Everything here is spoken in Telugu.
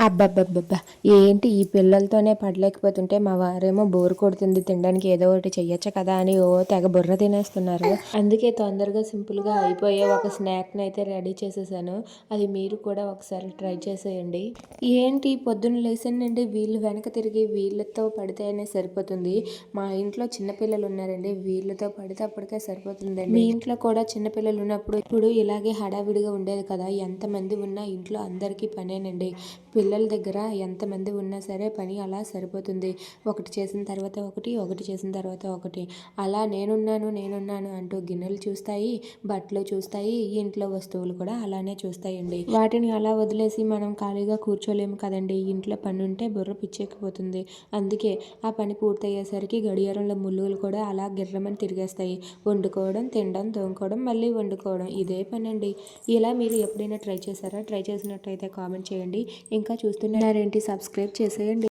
అబ్బబ్బబ్బబ్బా! ఏంటి ఈ పిల్లలతోనే పడలేకపోతుంటే మా వారేమో బోర్ కొడుతుంది తినడానికి ఏదో ఒకటి చెయ్యొచ్చు కదా అని తెగ బుర్ర తినేస్తున్నారు. అందుకే తొందరగా సింపుల్‌గా అయిపోయే ఒక స్నాక్‌ని అయితే రెడీ చేసేసాను. అది మీరు కూడా ఒకసారి ట్రై చేసేయండి. ఏంటి పొద్దున్న లేసానండి వీళ్ళు వెనక తిరిగి వీళ్ళతో పడితేనే సరిపోతుంది. మా ఇంట్లో చిన్న పిల్లలు ఉన్నారండి. వీళ్ళతో పడితే అప్పటికే సరిపోతుందండి. మీ ఇంట్లో కూడా చిన్న పిల్లలు ఉన్నప్పుడు ఇప్పుడు ఇలాగే హడావిడిగా ఉండేది కదా! ఎంతమంది ఉన్నా ఇంట్లో అందరికీ పనేనండి. పిల్లల దగ్గర ఎంతమంది ఉన్నా సరే పని అలా సరిపోతుంది. ఒకటి చేసిన తర్వాత ఒకటి, ఒకటి చేసిన తర్వాత ఒకటి. అలా నేనున్నాను అంటూ గిన్నెలు చూస్తాయి, బట్టలు చూస్తాయి, ఇంట్లో వస్తువులు కూడా అలానే చూస్తాయండి. వాటిని అలా వదిలేసి మనం ఖాళీగా కూర్చోలేము కదండి. ఇంట్లో పని ఉంటే బుర్ర పిచ్చెక్కిపోతుంది. అందుకే ఆ పని పూర్తయ్యేసరికి గడియారంలో ముల్లులు కూడా అలా గిర్రమని తిరిగేస్తాయి. వండుకోవడం, తినడం, తోముకోవడం, మళ్ళీ వండుకోవడం ఇదే పనండి. ఇలా మీరు ఎప్పుడైనా ట్రై చేశారా? ట్రై చేసినట్టయితే కామెంట్ చేయండి. ఇంకా చూస్తున్నారేంటి? సబ్స్క్రైబ్ చేసేయండి.